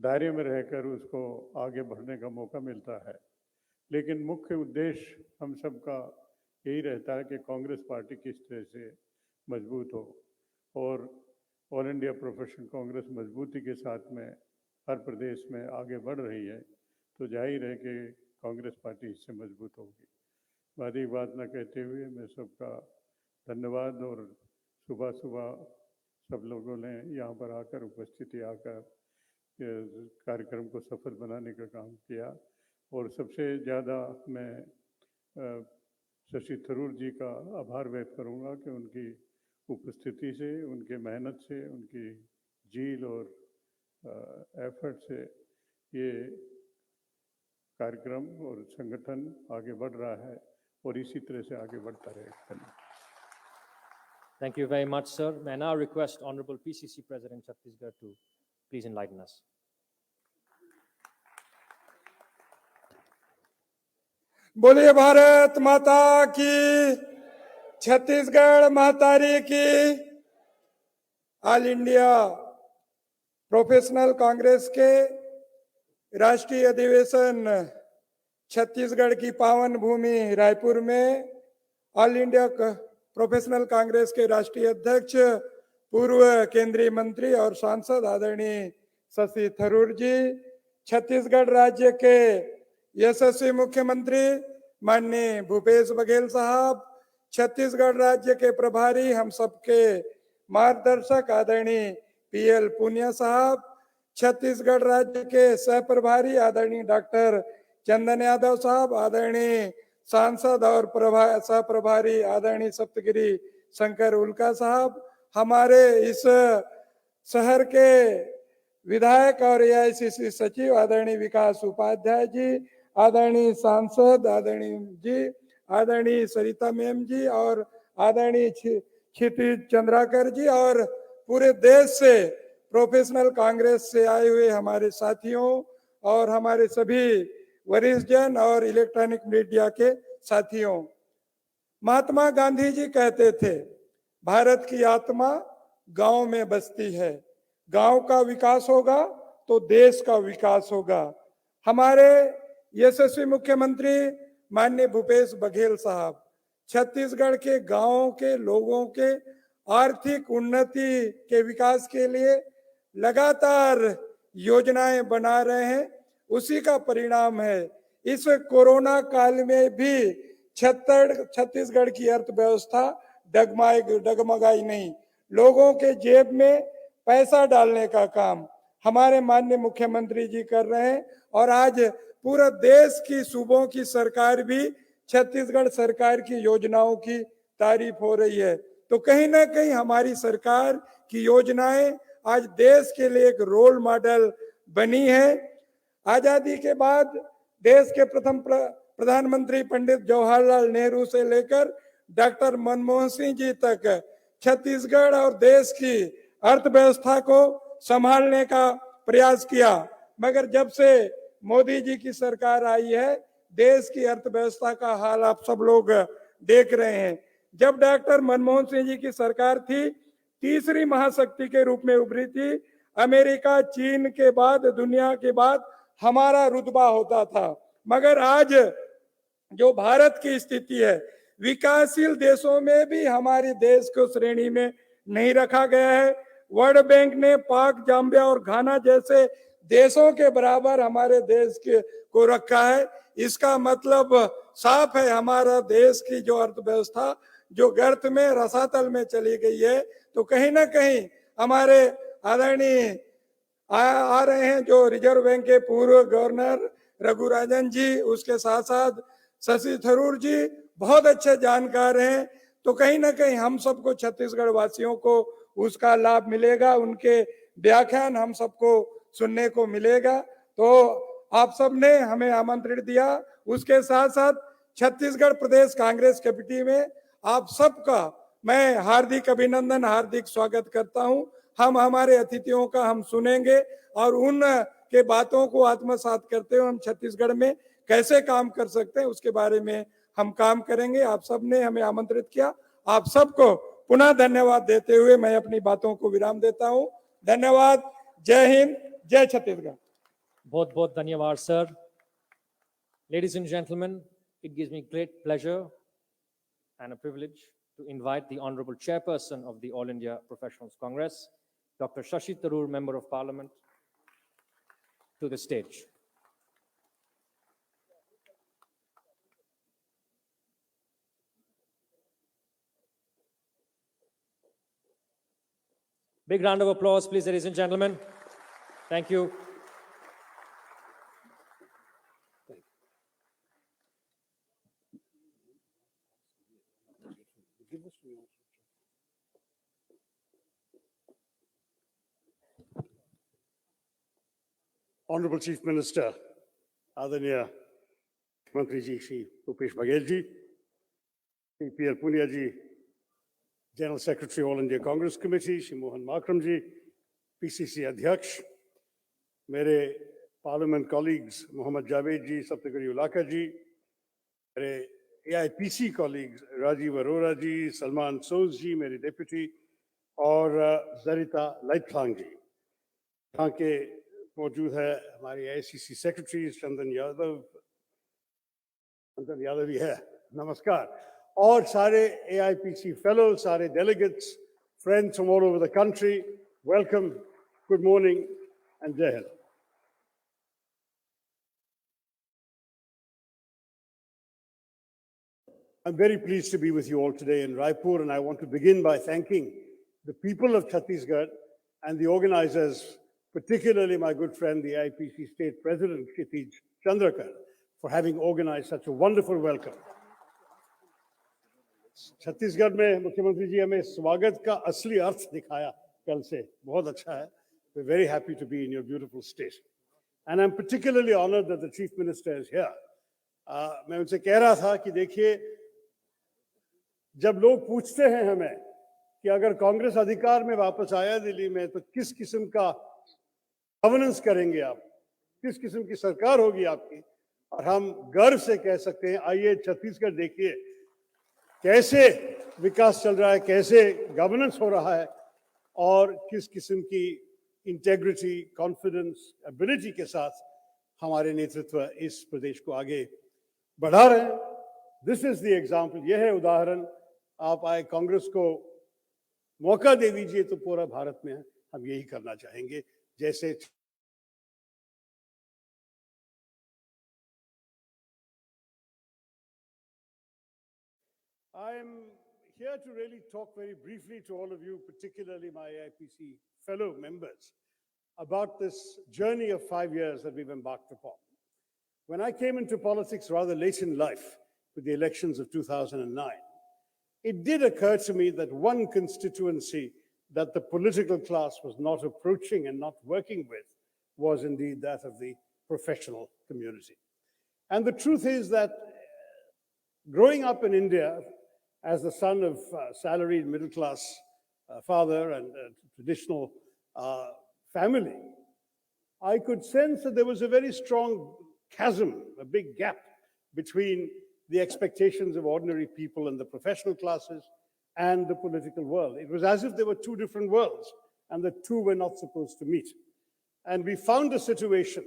दायरे में रहकर उसको आगे बढ़ने का मौका मिलता है। लेकिन मुख्य उद्देश्य हम सबका यही रहता है कि कांग्रेस पार्टी किस तरह से मजबूत हो, और ऑल इंडिया प्रोफेशनल कांग्रेस मजबूती के साथ में हर प्रदेश में आगे बढ़ रही है, तो जाहिर है कि कांग्रेस पार्टी इससे मजबूत होगी। बाकी बात न कहते हुए मैं सबका धन्यवाद, और सुबह सुबह सब लोगों ने यहाँ पर आकर उपस्थिति आकर कार्यक्रम को सफल बनाने का काम किया। और सबसे ज़्यादा मैं शशि थरूर जी का आभार व्यक्त करूँगा कि उनकी उपस्थिति से, उनके मेहनत से, उनकी जील और एफर्ट से ये कार्यक्रम और संगठन आगे बढ़ रहा है और इसी तरह से आगे बढ़ता रहेगा। Thank you very much, sir. May I now request Honorable PCC President Chhattisgarh to please enlighten us. बोलिए भारत माता की, छत्तीसगढ़ महतारी की। ऑल इंडिया प्रोफेशनल कांग्रेस के राष्ट्रीय अधिवेशन छत्तीसगढ़ की पावन भूमि रायपुर में ऑल इंडिया प्रोफेशनल कांग्रेस के राष्ट्रीय अध्यक्ष, पूर्व केंद्रीय मंत्री और सांसद आदरणीय शशि थरूर जी, छत्तीसगढ़ राज्य के यशस्वी मुख्यमंत्री माननीय भूपेश बघेल साहब, छत्तीसगढ़ राज्य के प्रभारी हम सबके मार्गदर्शक आदरणीय पीएल पुनिया साहब, छत्तीसगढ़ राज्य के सह प्रभारी आदरणीय डॉक्टर चंदन यादव साहब, आदरणीय सांसद और सह प्रभारी आदरणीय सप्तगिरी शंकर उल्का साहब, हमारे इस शहर के विधायक और AIPC सचिव आदरणीय विकास उपाध्याय जी, आदरणीय सांसद आदरणीय जी, आदरणीय सरिता मैम जी और आदरणीय क्षितिज चंद्राकर जी, और पूरे देश से प्रोफेशनल कांग्रेस से आए हुए हमारे साथियों और हमारे सभी वरिष्ठ जन और इलेक्ट्रॉनिक मीडिया के साथियों। महात्मा गांधी जी कहते थे, भारत की आत्मा गांव में बसती है, गांव का विकास होगा तो देश का विकास होगा। हमारे यशस्वी मुख्यमंत्री माननीय भूपेश बघेल साहब छत्तीसगढ़ के गांवों के लोगों के आर्थिक उन्नति के विकास के लिए लगातार योजनाएं बना रहे हैं। उसी का परिणाम है इस कोरोना काल में भी छत्तीसगढ़ की अर्थव्यवस्था डगमगाई नहीं। लोगों के जेब में पैसा डालने का काम हमारे माननीय मुख्यमंत्री जी कर रहे हैं, और आज पूरा देश की सूबों की सरकार भी छत्तीसगढ़ सरकार की योजनाओं की तारीफ हो रही है। तो कहीं ना कहीं हमारी सरकार की योजनाएं आज देश के लिए एक रोल मॉडल बनी है। आजादी के बाद देश के प्रथम प्रधानमंत्री पंडित जवाहरलाल नेहरू से लेकर डॉक्टर मनमोहन सिंह जी तक छत्तीसगढ़ और देश की अर्थव्यवस्था को संभालने का प्रयास किया, मगर जब से मोदी जी की सरकार आई है, देश की अर्थव्यवस्था का हाल आप सब लोग देख रहे हैं। जब डॉक्टर मनमोहन सिंह जी की सरकार थी, तीसरी महाशक्ति के रूप में उभरी थी। अमेरिका, चीन के बाद, दुनिया के बाद हमारा रुतबा होता था, मगर आज जो भारत की स्थिति है, विकासशील देशों में भी हमारे देश को श्रेणी में नहीं रखा गया है। वर्ल्ड बैंक ने पाक, जाम्बिया और घाना जैसे देशों के बराबर हमारे देश के को रखा है। इसका मतलब साफ है, हमारा देश की जो अर्थव्यवस्था जो गर्त में रसातल में चली गई है, तो कहीं ना कहीं हमारे आदरणीय आ रहे हैं जो रिजर्व बैंक के पूर्व गवर्नर रघुराजन जी, उसके साथ साथ शशि थरूर जी बहुत अच्छे जानकार हैं। तो कहीं ना कहीं हम सबको छत्तीसगढ़ वासियों को उसका लाभ मिलेगा, उनके व्याख्यान हम सबको सुनने को मिलेगा। तो आप सबने हमें आमंत्रित दिया, उसके साथ साथ छत्तीसगढ़ प्रदेश कांग्रेस कमेटी में आप सबका मैं हार्दिक अभिनंदन, हार्दिक स्वागत करता हूं। हम हमारे अतिथियों का हम सुनेंगे और उन के बातों को आत्मसात करते हुए हम छत्तीसगढ़ में कैसे काम कर सकते हैं उसके बारे में हम काम करेंगे। आप सबने हमें आमंत्रित किया, आप सबको पुनः धन्यवाद देते हुए मैं अपनी बातों को विराम देता हूं। धन्यवाद। जय हिंद, जय छत्तीसगढ़। बहुत बहुत धन्यवाद sir. Ladies and gentlemen, it gives me great pleasure and a privilege to invite the Honorable Chairperson of the All India Professionals Congress, Dr. Shashi Tharoor, Member of Parliament, to the stage. Big round of applause, please, ladies and gentlemen. Thank you. Honorable Chief Minister, Adaniya Mantri Ji, Shri Bhupesh Baghel Ji, Shri P.R. Punia Ji, General Secretary All India Congress Committee, Shri Mohan Makram Ji, PCC Adhyaksh, मेरे Parliament colleagues Mohammad Javed Ji, Saptakari Ulaka Ji, मेरे AIPC colleagues Rajiv Arora Ji, Salman Soz Ji, मेरे Deputy, और Zarita Laitlang Ji. यहाँ के मौजूद है हमारी AICC secretary Chandan Yadav भी है, नमस्कार, और सारे AIPC fellows, सारे delegates, friends from all over the country, welcome, good morning, and Jai Hind. I'm very pleased to be with you all today in Raipur, and I want to begin by thanking the people of Chhattisgarh and the organizers, particularly my good friend, the AIPC State President, Kshitij Chandrakar, for having organized such a wonderful welcome. Chhattisgarh में मुख्यमंत्री जी हमें स्वागत का असली अर्थ दिखाया कल से, बहुत अच्छा है. We're very happy to be in your beautiful state. And I'm particularly honored that the Chief Minister is here. मैं उनसे कह रहा था कि देखिए, जब लोग पूछते हैं हमें कि अगर कांग्रेस अधिकार में वापस आया दिल्ली में तो किस किस्म का गवर्नेंस करेंगे आप, किस किस्म की सरकार होगी आपकी, और हम गर्व से कह सकते हैं आइए छत्तीसगढ़ देखिए कैसे विकास चल रहा है, कैसे गवर्नेंस हो रहा है, और किस किस्म की इंटेग्रिटी, कॉन्फिडेंस, एबिलिटी के साथ हमारे नेतृत्व इस प्रदेश को आगे बढ़ा रहे हैं. दिस इज द एग्जाम्पल, यह है उदाहरण. आप आए, कांग्रेस को मौका दे दीजिए तो पूरा भारत में हम यही करना चाहेंगे. जैसे I am here to really talk very briefly to all of you, particularly my AIPC fellow members, about this journey of 5 years that we've embarked upon. When I came into politics rather late in life with the elections of 2009, it did occur to me that one constituency that the political class was not approaching and not working with was indeed that of the professional community. And the truth is that growing up in India as the son of salaried middle-class father and traditional family, I could sense that there was a very strong chasm, a big gap between the expectations of ordinary people and the professional classes and the political world. It was as if there were two different worlds and the two were not supposed to meet. And we found a situation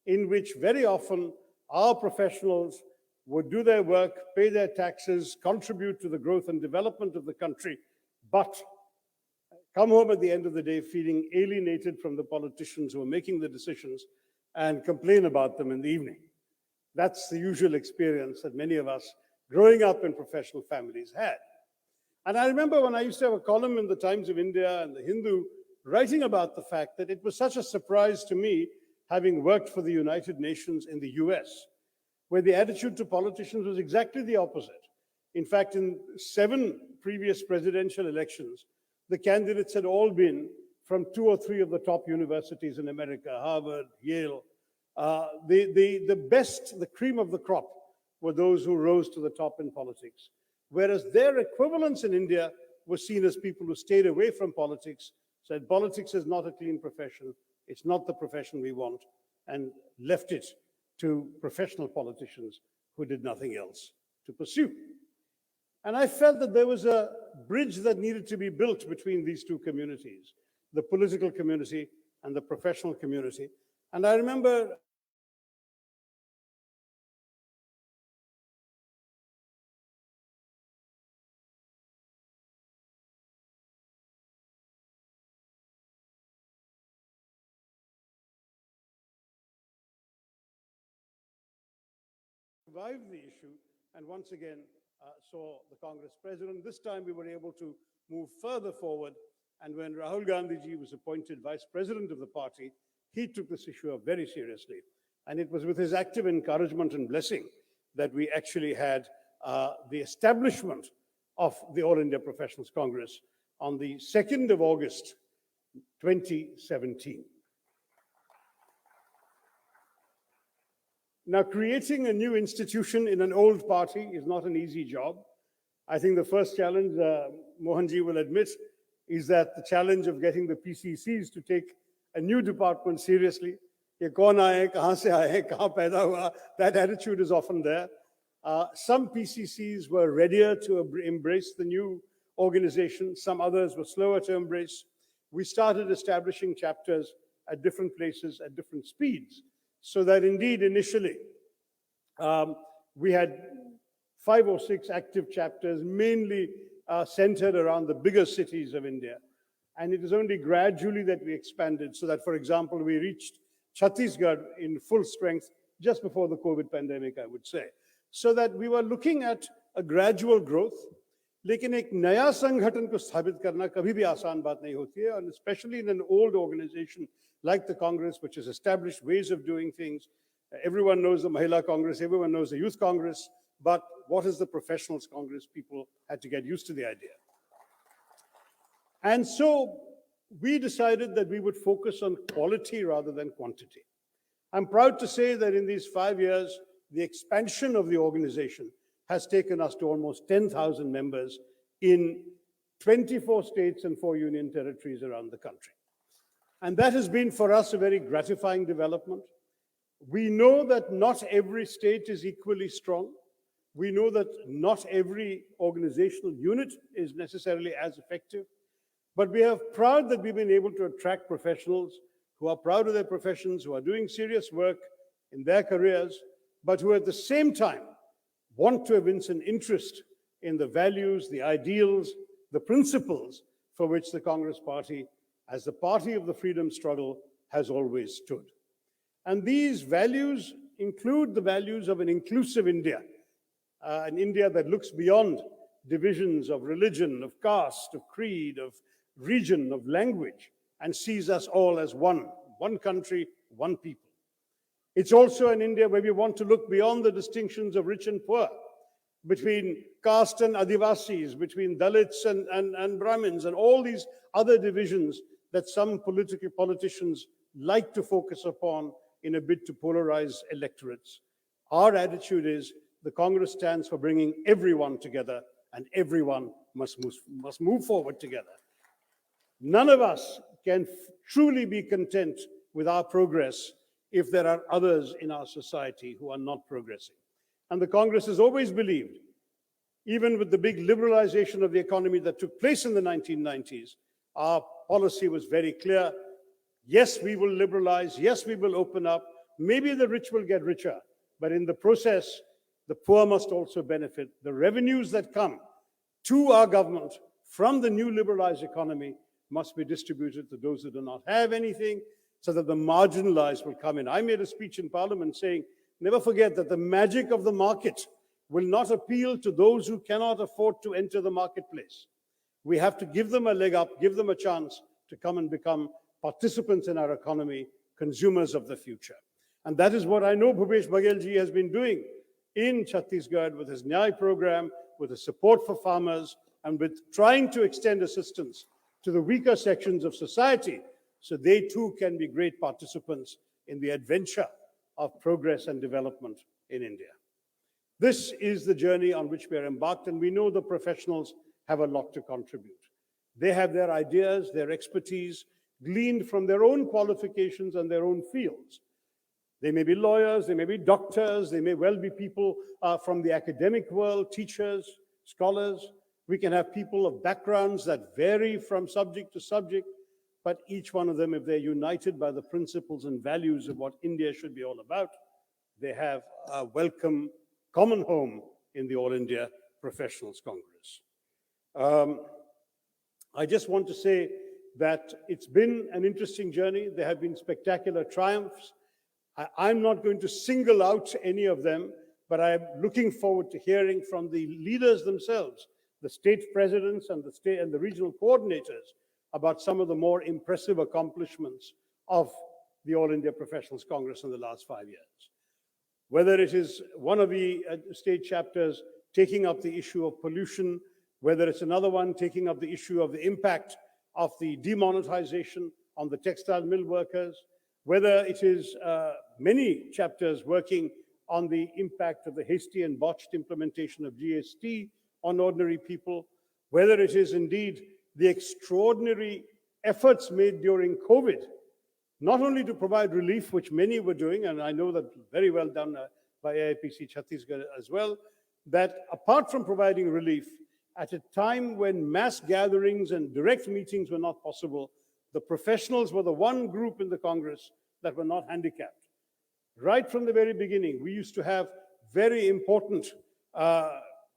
in which very often our professionals would do their work, pay their taxes, contribute to the growth and development of the country, but come home at the end of the day feeling alienated from the politicians who are making the decisions and complain about them in the evening. That's the usual experience that many of us growing up in professional families had. And I remember when I used to have a column in the Times of India and the Hindu writing about the fact that it was such a surprise to me, having worked for the United Nations in the US, where the attitude to politicians was exactly the opposite. In fact, in 7 previous presidential elections, the candidates had all been from 2 or 3 of the top universities in America, Harvard, Yale. The best, the cream of the crop, were those who rose to the top in politics. Whereas their equivalents in India were seen as people who stayed away from politics, said politics is not a clean profession, it's not the profession we want, and left it to professional politicians who did nothing else to pursue. And I felt that there was a bridge that needed to be built between these two communities, the political community and the professional community. And I remember survived the issue and once again saw the Congress president. This time we were able to move further forward. And when Rahul Gandhi ji was appointed vice president of the party, he took this issue up very seriously. And it was with his active encouragement and blessing that we actually had the establishment of the All India Professionals Congress on the 2nd of August, 2017. Now, creating a new institution in an old party is not an easy job. I think the first challenge, Mohanji will admit, is that the challenge of getting the PCCs to take a new department seriously. Ye kaun aaye, kahan se aaye, kahan paida hua, that attitude is often there. Some PCCs were readier to embrace the new organization. Some others were slower to embrace. We started establishing chapters at different places at different speeds, so that indeed initially we had 5 or 6 active chapters, mainly centered around the bigger cities of India. And it is only gradually that we expanded, so that, for example, we reached Chhattisgarh in full strength just before the COVID pandemic, I would say. So that we were looking at a gradual growth. लेकिन एक नया संगठन को स्थापित करना कभी भी आसान बात नहीं होती है, and especially in an old organization like the Congress, which has established ways of doing things. Everyone knows the Mahila Congress, everyone knows the Youth Congress, but what is the Professionals Congress? People had to get used to the idea. And so we decided that we would focus on quality rather than quantity. I'm proud to say that in these 5 years, the expansion of the organization has taken us to almost 10,000 members in 24 states and 4 union territories around the country. And that has been for us a very gratifying development. We know that not every state is equally strong. We know that not every organizational unit is necessarily as effective. But we are proud that we've been able to attract professionals who are proud of their professions, who are doing serious work in their careers, but who at the same time want to evince an interest in the values, the ideals, the principles for which the Congress Party, as the party of the freedom struggle, has always stood. And these values include the values of an inclusive India, an India that looks beyond divisions of religion, of caste, of creed, of region, of language, and sees us all as one country, one people. It's also an India where we want to look beyond the distinctions of rich and poor, between caste and Adivasis, between Dalits and Brahmins, and all these other divisions that some politicians like to focus upon in a bid to polarize electorates. Our attitude is the Congress stands for bringing everyone together, and everyone must move forward together. None of us can truly be content with our progress if there are others in our society who are not progressing. And the Congress has always believed, even with the big liberalization of the economy that took place in the 1990s, our policy was very clear. Yes, we will liberalize. Yes, we will open up. Maybe the rich will get richer, but in the process, the poor must also benefit. The revenues that come to our government from the new liberalized economy must be distributed to those who do not have anything, so that the marginalized will come in. I made a speech in Parliament saying, never forget that the magic of the market will not appeal to those who cannot afford to enter the marketplace. We have to give them a leg up, give them a chance to come and become participants in our economy, consumers of the future. And that is what I know Bhupesh Baghel ji has been doing in Chhattisgarh with his Nyay program, with the support for farmers, and with trying to extend assistance to the weaker sections of society, so they too can be great participants in the adventure of progress and development in India. This is the journey on which we are embarked, and we know the professionals have a lot to contribute. They have their ideas, their expertise, gleaned from their own qualifications and their own fields. They may be lawyers, they may be doctors, they may well be people from the academic world, teachers, scholars. We can have people of backgrounds that vary from subject to subject. but each one of them, if they're united by the principles and values of what India should be all about, they have a welcome common home in the All India Professionals Congress. I just want to say that it's been an interesting journey. There have been spectacular triumphs. I'm not going to single out any of them, but I'm looking forward to hearing from the leaders themselves, the state presidents and the regional coordinators, about some of the more impressive accomplishments of the All India Professionals Congress in the last 5 years. Whether it is one of the state chapters taking up the issue of pollution, whether it's another one taking up the issue of the impact of the demonetization on the textile mill workers, whether it is many chapters working on the impact of the hasty and botched implementation of GST on ordinary people, whether it is indeed the extraordinary efforts made during COVID, not only to provide relief, which many were doing, and I know that very well done by AIPC Chhattisgarh as well, that apart from providing relief, at a time when mass gatherings and direct meetings were not possible, the professionals were the one group in the Congress that were not handicapped. Right from the very beginning, we used to have very important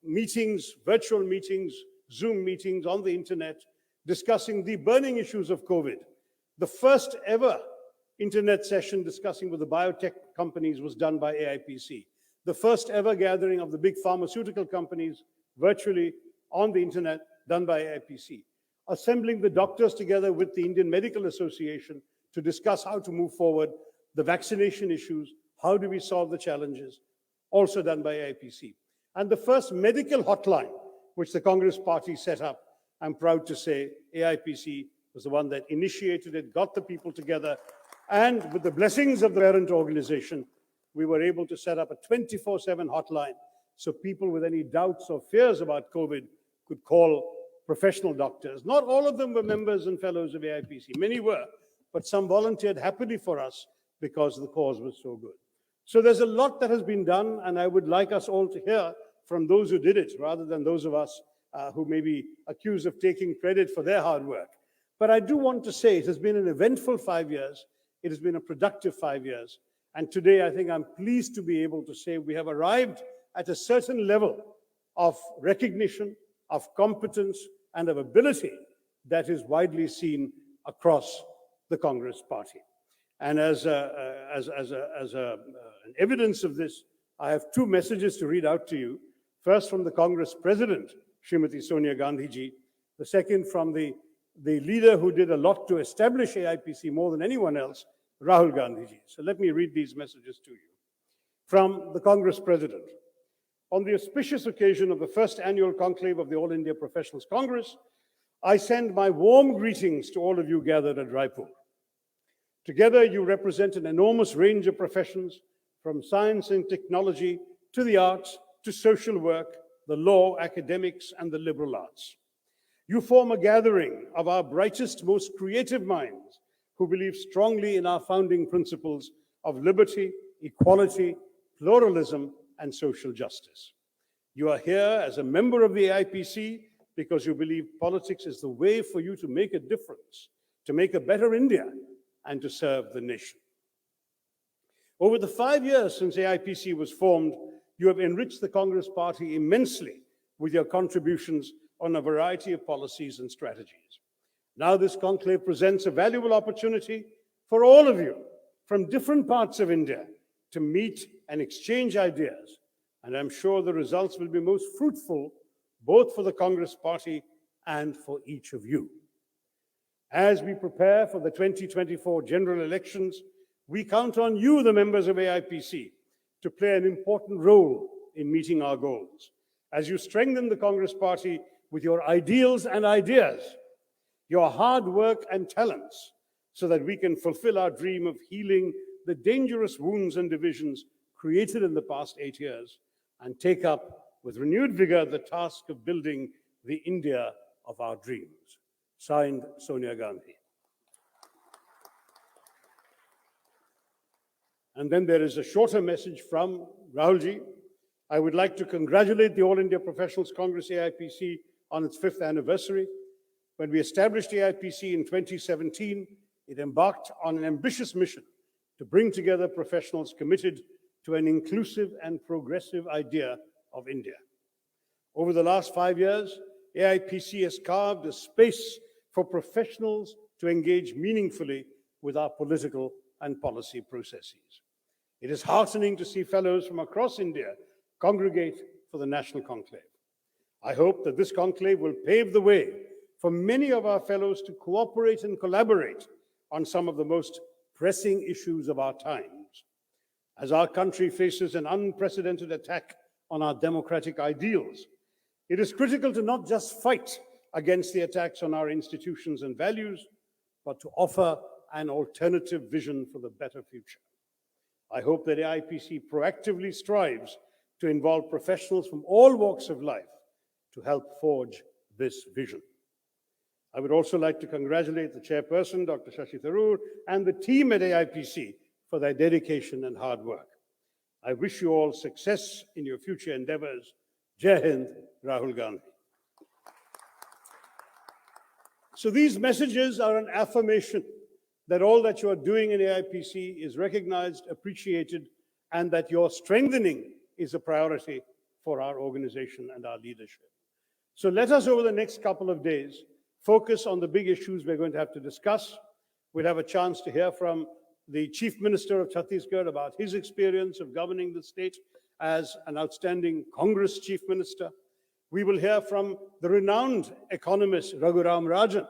meetings, virtual meetings, Zoom meetings on the internet, discussing the burning issues of COVID. The first ever internet session discussing with the biotech companies was done by AIPC. The first ever gathering of the big pharmaceutical companies virtually on the internet done by AIPC. Assembling the doctors together with the Indian Medical Association to discuss how to move forward, the vaccination issues, how do we solve the challenges, also done by AIPC. And the first medical hotline, which the Congress Party set up, I'm proud to say AIPC was the one that initiated it, got the people together, and with the blessings of the parent organization, we were able to set up a 24/7 hotline so people with any doubts or fears about COVID could call professional doctors. Not all of them were members and fellows of AIPC. Many were, but some volunteered happily for us because the cause was so good. So there's a lot that has been done, and I would like us all to hear from those who did it, rather than those of us who may be accused of taking credit for their hard work. But I do want to say it has been an eventful 5 years. It has been a productive 5 years. And today, I think I'm pleased to be able to say we have arrived at a certain level of recognition, of competence, and of ability that is widely seen across the Congress Party. And as an evidence of this, I have two messages to read out to you. First, from the Congress President, Srimati Sonia Gandhi ji. The second from the leader who did a lot to establish AIPC more than anyone else, Rahul Gandhi ji. So let me read these messages to you. From the Congress President. On the auspicious occasion of the first annual conclave of the All India Professionals Congress, I send my warm greetings to all of you gathered at Raipur. Together, you represent an enormous range of professions, from science and technology to the arts, to social work, the law, academics, and the liberal arts. You form a gathering of our brightest, most creative minds who believe strongly in our founding principles of liberty, equality, pluralism, and social justice. You are here as a member of the AIPC because you believe politics is the way for you to make a difference, to make a better India, and to serve the nation. Over the 5 years since AIPC was formed, you have enriched the Congress Party immensely with your contributions on a variety of policies and strategies. Now this conclave presents a valuable opportunity for all of you from different parts of India to meet and exchange ideas. And I'm sure the results will be most fruitful, both for the Congress Party and for each of you. As we prepare for the 2024 general elections, we count on you, the members of AIPC, to play an important role in meeting our goals. As you strengthen the Congress Party with your ideals and ideas, your hard work and talents, so that we can fulfill our dream of healing the dangerous wounds and divisions created in the past 8 years, and take up with renewed vigor the task of building the India of our dreams. Signed, Sonia Gandhi. And then there is a shorter message from Rahulji. I would like to congratulate the All India Professionals Congress AIPC on its 5th anniversary. When we established AIPC in 2017, it embarked on an ambitious mission to bring together professionals committed to an inclusive and progressive idea of India. Over the last 5 years, AIPC has carved a space for professionals to engage meaningfully with our political and policy processes. It is heartening to see fellows from across India congregate for the National Conclave. I hope that this conclave will pave the way for many of our fellows to cooperate and collaborate on some of the most pressing issues of our times. As our country faces an unprecedented attack on our democratic ideals, it is critical to not just fight against the attacks on our institutions and values, but to offer an alternative vision for the better future. I hope that AIPC proactively strives to involve professionals from all walks of life to help forge this vision. I would also like to congratulate the chairperson, Dr. Shashi Tharoor, and the team at AIPC for their dedication and hard work. I wish you all success in your future endeavors. Jai Hind, Rahul Gandhi. So these messages are an affirmation that all that you are doing in AIPC is recognized, appreciated, and that your strengthening is a priority for our organization and our leadership. So let us, over the next couple of days, focus on the big issues we're going to have to discuss. We'll have a chance to hear from the Chief Minister of Chhattisgarh about his experience of governing the state as an outstanding Congress Chief Minister. We will hear from the renowned economist Raghuram Rajan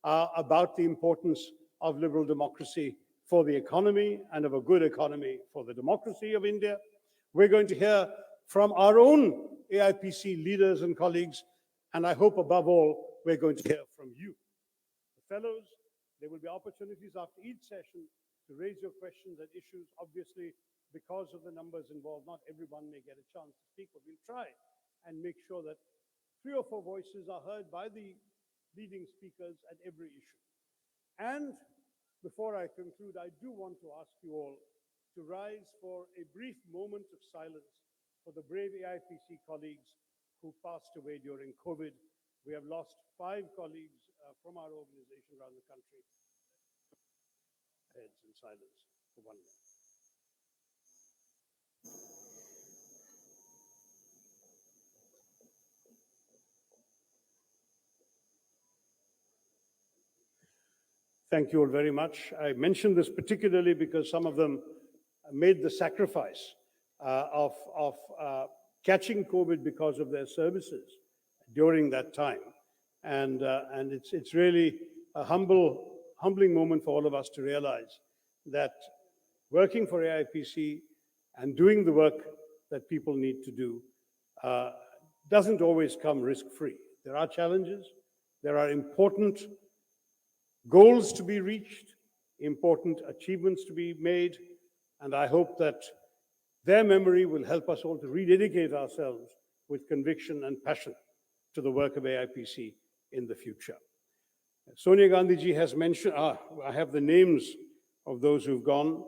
about the importance of liberal democracy for the economy and of a good economy for the democracy of India. We're going to hear from our own AIPC leaders and colleagues, and I hope above all, we're going to hear from you. The fellows, there will be opportunities after each session to raise your questions and issues. Obviously, because of the numbers involved, not everyone may get a chance to speak, but we'll try and make sure that 3 or 4 voices are heard by the leading speakers at every issue. And before I conclude, I do want to ask you all to rise for a brief moment of silence for the brave AIPC colleagues who passed away during COVID. We have lost 5 colleagues from our organization around the country. Heads in silence for 1 minute. Thank you all very much. I mention this particularly because some of them made the sacrifice of catching COVID because of their services during that time. And it's really a humbling moment for all of us to realize that working for AIPC and doing the work that people need to do doesn't always come risk-free. There are challenges, there are important goals to be reached, important achievements to be made, and I hope that their memory will help us all to rededicate ourselves with conviction and passion to the work of AIPC in the future. Sonia Gandhi ji has mentioned, I have the names of those who've gone.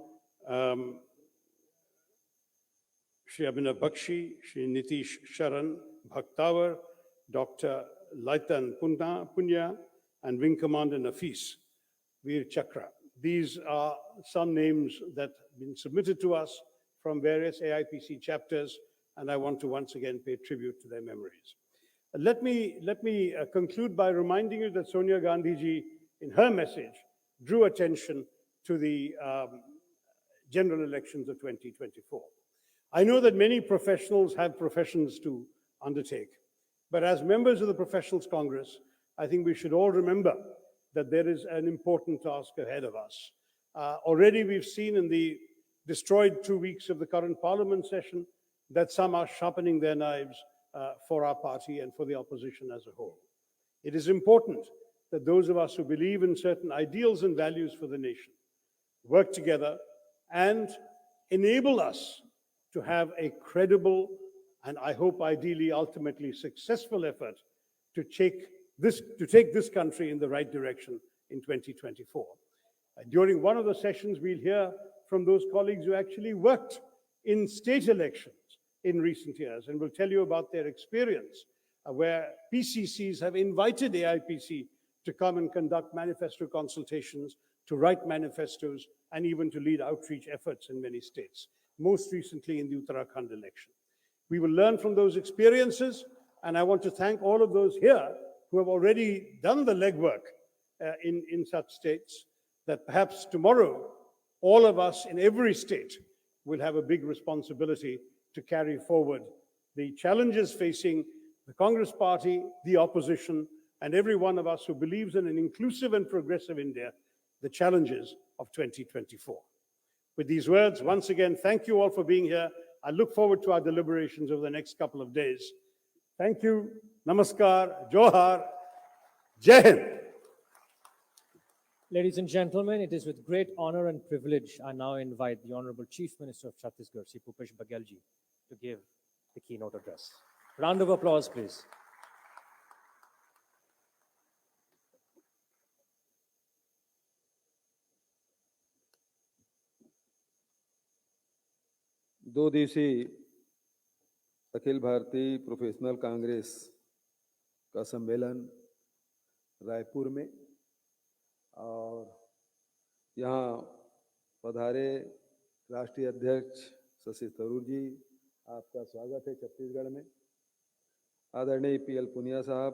Shri Abhinav Bakshi, Shri Nitish Sharan, Bhaktawar, Dr. Laitan Punya, and Wing Commander Nafis, Veer Chakra. These are some names that have been submitted to us from various AIPC chapters, and I want to once again pay tribute to their memories. Let me conclude by reminding you that Sonia Gandhi ji, in her message, drew attention to the general elections of 2024. I know that many professionals have professions to undertake, but as members of the Professionals Congress, I think we should all remember that there is an important task ahead of us. Already we've seen in the destroyed 2 weeks of the current parliament session that some are sharpening their knives for our party and for the opposition as a whole. It is important that those of us who believe in certain ideals and values for the nation work together and enable us to have a credible and I hope ideally ultimately successful effort to take this country in the right direction in 2024. During one of the sessions, we'll hear from those colleagues who actually worked in state elections in recent years and will tell you about their experience where PCCs have invited AIPC to come and conduct manifesto consultations, to write manifestos, and even to lead outreach efforts in many states, most recently in the Uttarakhand election. We will learn from those experiences, and I want to thank all of those here who have already done the legwork in such states, that perhaps tomorrow all of us in every state will have a big responsibility to carry forward the challenges facing the Congress Party, the opposition, and every one of us who believes in an inclusive and progressive India, the challenges of 2024. With these words, once again, thank you all for being here. I look forward to our deliberations over the next couple of days. Thank you. Namaskar. Johar. Jai Hind. Ladies and gentlemen, it is with great honor and privilege I now invite the Honorable Chief Minister of Chhattisgarh, Shri Bhupesh Baghel ji, to give the keynote address. Round of applause, please. दो दिवसीय Akhil Bharatiya professional Congress का सम्मेलन रायपुर में, और यहाँ पधारे राष्ट्रीय अध्यक्ष शशि थरूर जी, आपका स्वागत है छत्तीसगढ़ में। आदरणीय पीएल पुनिया साहब,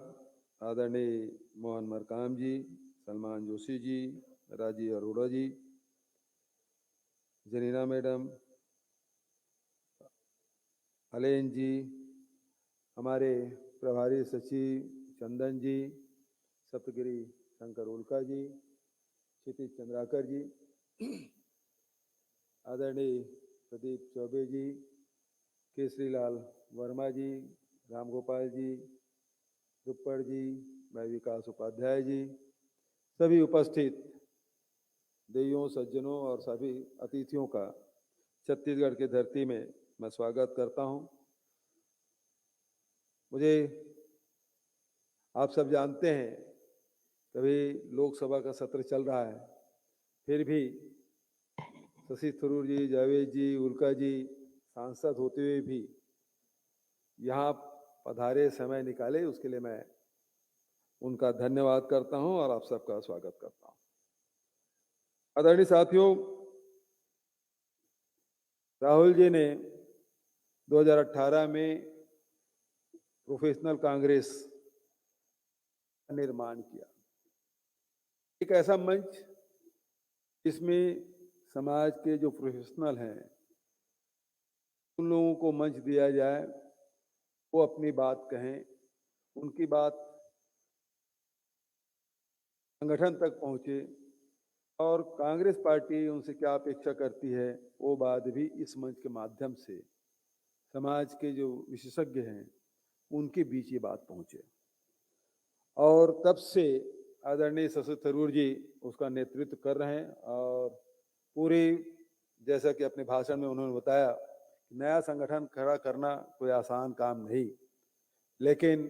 आदरणीय मोहन मरकाम जी, सलमान जोशी जी, राजीव अरोड़ा जी, जनीना मैडम, अलेन जी, हमारे प्रभारी सचिव चंदन जी, सप्तगिरी शंकर उल्का जी, क्षितिज चंद्राकर जी, आदरणीय प्रदीप चौबे जी, केसरीलाल वर्मा जी, रामगोपाल जी, दुप्पड़ जी, मैं विकास उपाध्याय जी, सभी उपस्थित देवियों, सज्जनों और सभी अतिथियों का छत्तीसगढ़ की धरती में मैं स्वागत करता हूं। मुझे आप सब जानते हैं, कभी लोकसभा का सत्र चल रहा है, फिर भी शशि थरूर जी, जावेद जी, उल्का जी सांसद होते हुए भी यहाँ पधारे, समय निकाले, उसके लिए मैं उनका धन्यवाद करता हूं और आप सबका स्वागत करता हूं। आदरणीय साथियों, राहुल जी ने 2018 में प्रोफेशनल कांग्रेस का निर्माण किया, एक ऐसा मंच जिसमें समाज के जो प्रोफेशनल हैं उन लोगों को मंच दिया जाए, वो अपनी बात कहें, उनकी बात संगठन तक पहुंचे और कांग्रेस पार्टी उनसे क्या अपेक्षा करती है वो बात भी इस मंच के माध्यम से समाज के जो विशेषज्ञ हैं उनके बीच ये बात पहुंचे। और तब से आदरणीय शशि थरूर जी उसका नेतृत्व कर रहे हैं, और पूरी, जैसा कि अपने भाषण में उन्होंने बताया, नया संगठन खड़ा करना कोई आसान काम नहीं, लेकिन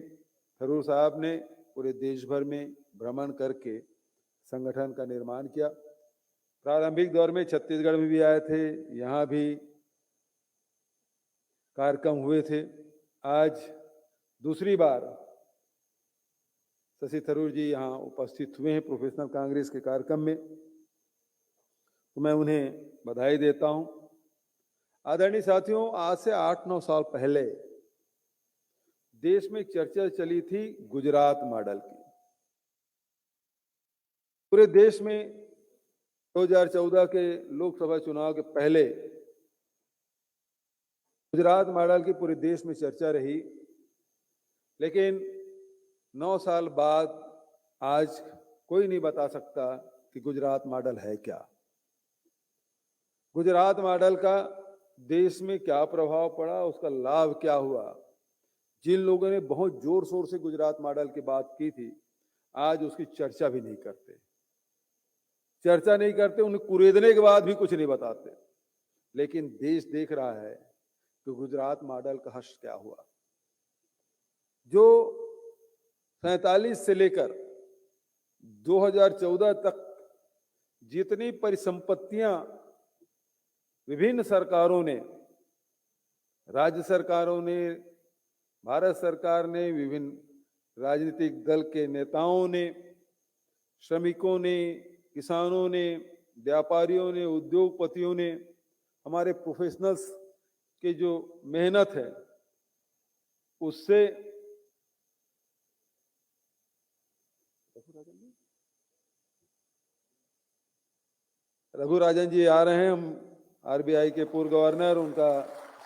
थरूर साहब ने पूरे देश भर में भ्रमण करके संगठन का निर्माण किया। प्रारंभिक दौर में छत्तीसगढ़ में भी आए थे, यहाँ भी कार्यक्रम हुए थे। आज दूसरी बार शशि थरूर जी यहाँ उपस्थित हुए हैं प्रोफेशनल कांग्रेस के कार्यक्रम में, तो मैं उन्हें बधाई देता हूं। आदरणीय साथियों, आज से 8-9 साल पहले देश में चर्चा चली थी गुजरात मॉडल की। पूरे देश में 2014 के लोकसभा चुनाव के पहले गुजरात मॉडल की पूरे देश में चर्चा रही, लेकिन 9 साल बाद आज कोई नहीं बता सकता कि गुजरात मॉडल है क्या, गुजरात मॉडल का देश में क्या प्रभाव पड़ा, उसका लाभ क्या हुआ। जिन लोगों ने बहुत जोर शोर से गुजरात मॉडल की बात की थी, आज उसकी चर्चा भी नहीं करते, उन्हें कुरेदने के बाद भी कुछ नहीं बताते। लेकिन देश देख रहा है कि गुजरात मॉडल का हश्र क्या हुआ। जो 47 से लेकर 2014 तक जितनी परिसंपत्तियां विभिन्न सरकारों ने, राज्य सरकारों ने, भारत सरकार ने, विभिन्न राजनीतिक दल के नेताओं ने श्रमिकों ने, किसानों ने, व्यापारियों ने, उद्योगपतियों ने, हमारे प्रोफेशनल्स के जो मेहनत है उससे रघु राजन जी आ रहे हैं। हम आरबीआई के पूर्व गवर्नर, उनका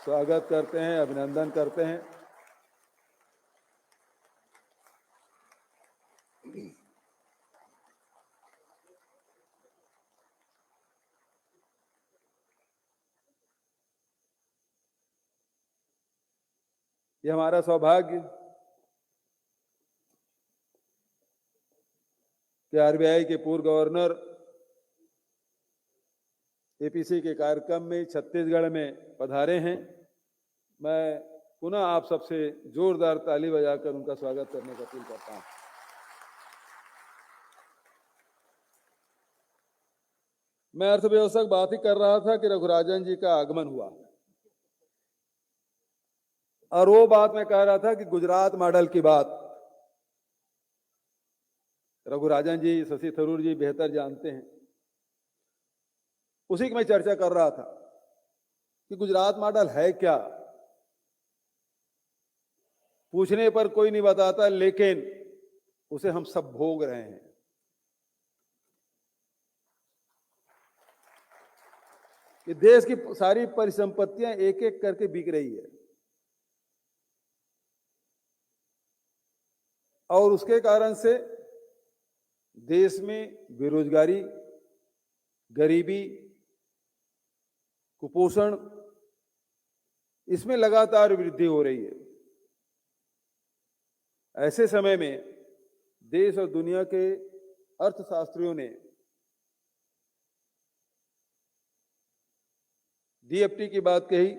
स्वागत करते हैं, अभिनंदन करते हैं। ये हमारा सौभाग्य कि आरबीआई के पूर्व गवर्नर एपीसी के कार्यक्रम में छत्तीसगढ़ में पधारे हैं। मैं पुनः आप सबसे जोरदार ताली बजाकर उनका स्वागत करने का अपील करता हूं। मैं अर्थव्यवस्था की बात ही कर रहा था कि रघुराजन जी का आगमन हुआ और वो बात मैं कह रहा था कि गुजरात मॉडल की बात रघुराजन जी, शशि थरूर जी बेहतर जानते हैं। उसी की मैं चर्चा कर रहा था कि गुजरात मॉडल है क्या। पूछने पर कोई नहीं बताता, लेकिन उसे हम सब भोग रहे हैं। कि देश की सारी परिसंपत्तियां एक एक करके बिक रही है और उसके कारण से देश में बेरोजगारी, गरीबी, कुपोषण, इसमें लगातार वृद्धि हो रही है। ऐसे समय में देश और दुनिया के अर्थशास्त्रियों ने डीएफटी की बात कही।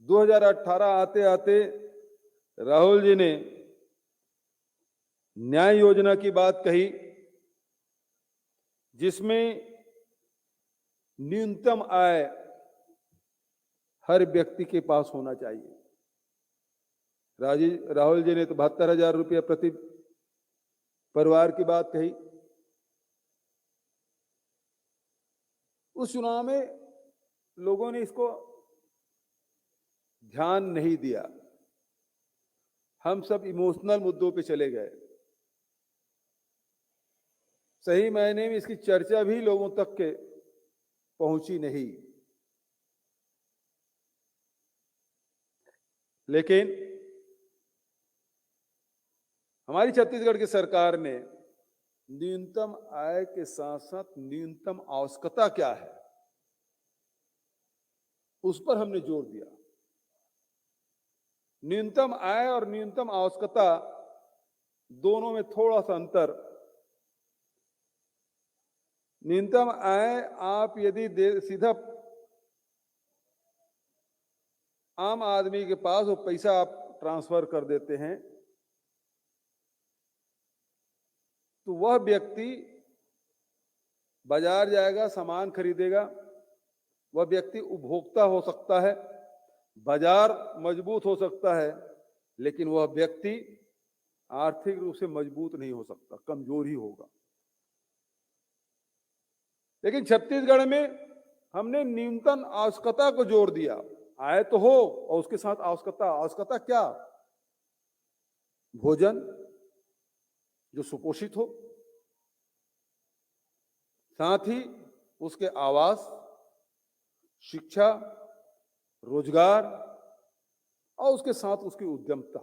2018 आते आते राहुल जी ने न्याय योजना की बात कही, जिसमें न्यूनतम आय हर व्यक्ति के पास होना चाहिए। राहुल जी ने तो 72,000 रुपये प्रति परिवार की बात कही। उस चुनाव में लोगों ने इसको ध्यान नहीं दिया। हम सब इमोशनल मुद्दों पे चले गए। सही मायने में इसकी चर्चा भी लोगों तक के पहुंची नहीं। लेकिन हमारी छत्तीसगढ़ की सरकार ने न्यूनतम आय के साथ साथ न्यूनतम आवश्यकता क्या है, उस पर हमने जोर दिया। न्यूनतम आय और न्यूनतम आवश्यकता दोनों में थोड़ा सा अंतर। न्यूनतम आय आप यदि सीधा आम आदमी के पास वो पैसा आप ट्रांसफर कर देते हैं तो वह व्यक्ति बाजार जाएगा, सामान खरीदेगा, वह व्यक्ति उपभोक्ता हो सकता है, बाजार मजबूत हो सकता है, लेकिन वह व्यक्ति आर्थिक रूप से मजबूत नहीं हो सकता, कमजोर ही होगा। लेकिन छत्तीसगढ़ में हमने न्यूनतम आवश्यकता को जोड़ दिया। आय तो हो और उसके साथ आवश्यकता क्या? भोजन जो सुपोषित हो, साथ ही उसके आवास, शिक्षा, रोजगार और उसके साथ उसकी उद्यमता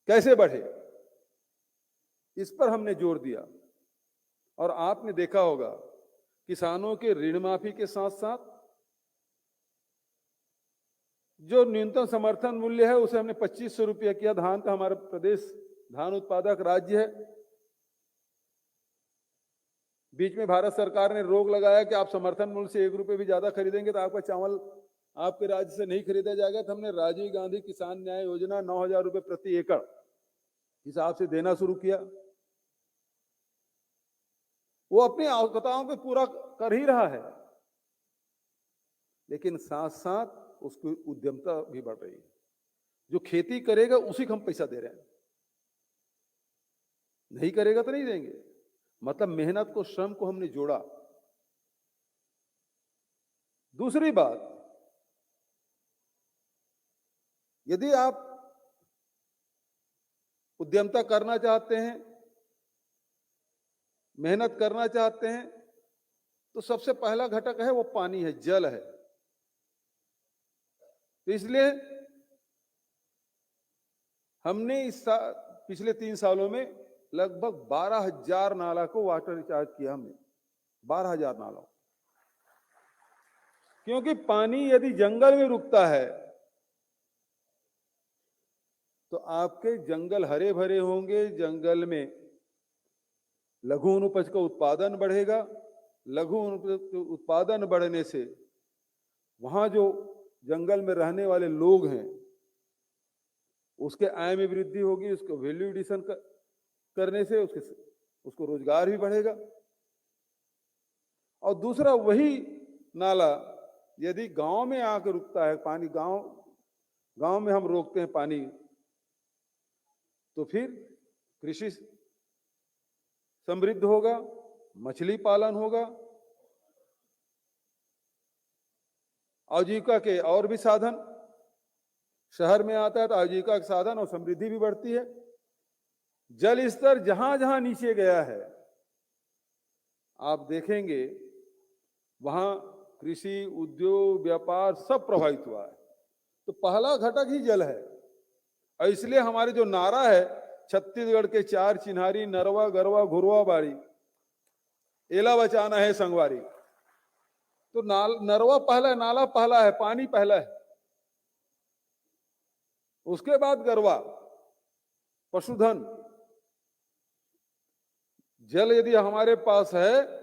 कैसे बढ़े, इस पर हमने जोर दिया। और आपने देखा होगा किसानों के ऋण माफी के साथ साथ जो न्यूनतम समर्थन मूल्य है उसे हमने 2500 रुपया किया। धान का हमारा प्रदेश धान उत्पादक राज्य है। बीच में भारत सरकार ने रोक लगाया कि आप समर्थन मूल्य से 1 रुपये भी ज्यादा खरीदेंगे तो आपका चावल आपके राज्य से नहीं खरीदा जाएगा। तो हमने राजीव गांधी किसान न्याय योजना 9,000 रुपये प्रति एकड़ हिसाब से देना शुरू किया। वो अपनी आवश्यकताओं को पूरा कर ही रहा है, लेकिन साथ साथ उसकी उद्यमता भी बढ़ रही है। जो खेती करेगा उसी को हम पैसा दे रहे हैं। नहीं करेगा तो नहीं देंगे। मतलब मेहनत को, श्रम को हमने जोड़ा। दूसरी बात, यदि आप उद्यमता करना चाहते हैं, मेहनत करना चाहते हैं, तो सबसे पहला घटक है वो पानी है, जल है। तो इसलिए हमने पिछले 3 सालों में लगभग 12,000 नाला को वाटर रिचार्ज किया हमने, 12,000 नालों। क्योंकि पानी यदि जंगल में रुकता है तो आपके जंगल हरे भरे होंगे, जंगल में लघु अनुपज का उत्पादन बढ़ेगा। लघु उत्पादन बढ़ने से वहां जो जंगल में रहने वाले लोग हैं उसके आय में वृद्धि होगी, उसको वैल्यू एडिशन करने से उसको रोजगार भी बढ़ेगा। और दूसरा, वही नाला यदि गांव में आकर रुकता है, पानी गांव में हम रोकते हैं पानी, तो फिर कृषि समृद्ध होगा, मछली पालन होगा, आजीविका के और भी साधन शहर में आता है, तो आजीविका के साधन और समृद्धि भी बढ़ती है। जल स्तर जहां जहां नीचे गया है, आप देखेंगे वहां कृषि, उद्योग, व्यापार सब प्रभावित हुआ है। तो पहला घटक ही जल है। और इसलिए हमारे जो नारा है, छत्तीसगढ़ के 4 चिन्हारी, नरवा, गरवा, घुरवा, बाड़ी, एला बचाना है संगवारी। तो नरवा पहला है, नाला पहला है, पानी पहला है, उसके बाद गरवा, पशुधन। जल यदि हमारे पास है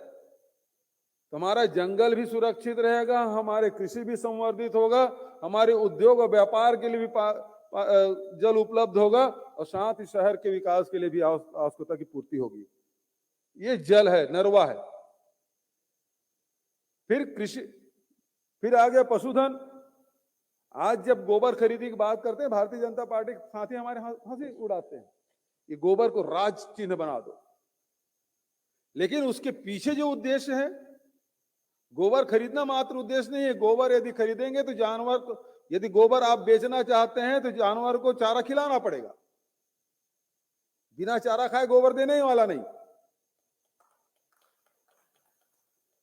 तो हमारा जंगल भी सुरक्षित रहेगा, हमारे कृषि भी संवर्धित होगा, हमारे उद्योग और व्यापार के लिए भी जल उपलब्ध होगा, और साथ ही शहर के विकास के लिए भी आवश्यकता की पूर्ति होगी। ये जल है, नरवा है। फिर कृषि, फिर आ गया पशुधन। आज जब गोबर खरीदी की बात करते हैं, भारतीय जनता पार्टी के साथी हमारे हंसी उड़ाते हैं, ये गोबर को राज चिन्ह बना दो। लेकिन उसके पीछे जो उद्देश्य है, गोबर खरीदना मात्र उद्देश्य नहीं है। गोबर यदि खरीदेंगे तो जानवर को, यदि गोबर आप बेचना चाहते हैं तो जानवर को चारा खिलाना पड़ेगा। बिना चारा खाए गोबर देने वाला नहीं।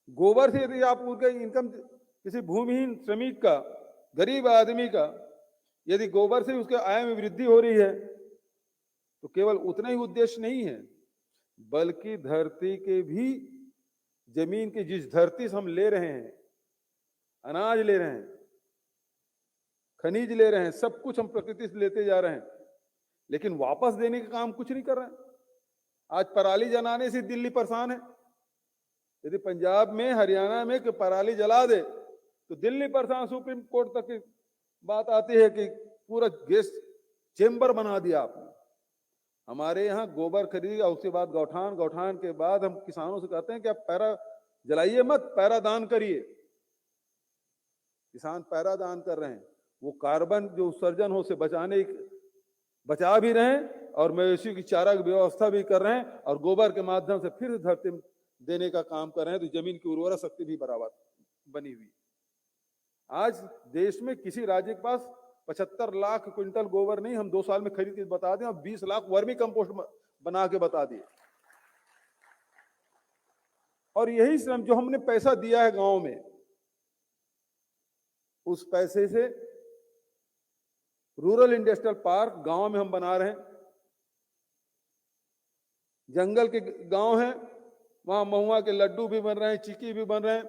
गोबर से यदि आप उनका इनकम, किसी भूमिहीन श्रमिक का, गरीब आदमी का, यदि गोबर से उसके आय में वृद्धि हो रही है, तो केवल उतना ही उद्देश्य नहीं है, बल्कि धरती के भी, जमीन की जिस धरती से हम ले रहे हैं, अनाज ले रहे हैं, खनिज ले रहे हैं, सब कुछ हम प्रकृति से लेते जा रहे हैं, लेकिन वापस देने का काम कुछ नहीं कर रहे हैं। आज पराली जलाने से दिल्ली परेशान है। यदि पंजाब में, हरियाणा में कि पराली जला दे तो दिल्ली परेशान, सुप्रीम कोर्ट तक की बात आती है कि पूरा गैस चेंबर बना दिया आपने। हमारे यहाँ गोबर खरीदी, उसके बाद गौठान के बाद हम किसानों से कहते हैं कि आप पैरा जलाइए मत, पैरा दान करिए। किसान पैरा दान कर रहे हैं, वो कार्बन जो उत्सर्जन हो से बचा भी रहे हैं, और मवेशी की चारा की व्यवस्था भी कर रहे हैं, और गोबर के माध्यम से फिर धरती देने का काम कर रहे हैं। तो जमीन की उर्वरा शक्ति भी बराबर बनी हुई। आज देश में किसी राज्य के पास 75 लाख क्विंटल गोबर नहीं, हम 2 साल में खरीद के बता दें, और 20 लाख वर्मी कंपोस्ट बना के बता दिए। और यही श्रम जो हमने पैसा दिया है गांव में, उस पैसे से रूरल इंडस्ट्रियल पार्क गांव में हम बना रहे हैं। जंगल के गांव हैं, वहां महुआ के लड्डू भी बन रहे हैं, चिक्की भी बन रहे हैं,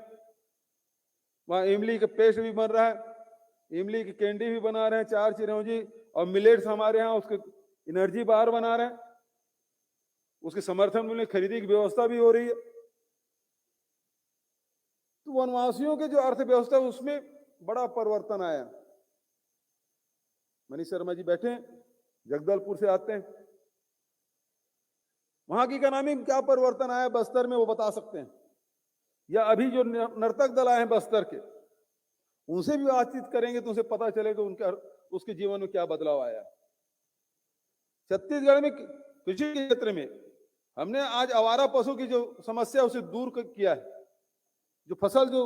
वहां इमली का पेस्ट भी बन रहा है, इमली की कैंडी भी बना रहे हैं, 4 चिरौंजी, और मिलेट्स हमारे यहाँ उसके एनर्जी बार बना रहे हैं। उसके समर्थन में खरीदी की व्यवस्था भी हो रही है। तो वनवासियों के जो अर्थव्यवस्था, उसमें बड़ा परिवर्तन आया। मनीष शर्मा जी बैठे हैं, जगदलपुर से आते हैं, वहां की इकोनॉमी में क्या परिवर्तन आया बस्तर में, वो बता सकते हैं। या अभी जो नर्तक दल आए हैं बस्तर के, उनसे भी बातचीत करेंगे तो उनसे पता चलेगा उसके जीवन में क्या बदलाव आया। छत्तीसगढ़ में कृषि के क्षेत्र में हमने आज आवारा पशु की जो समस्या उसे दूर किया है। जो फसल, जो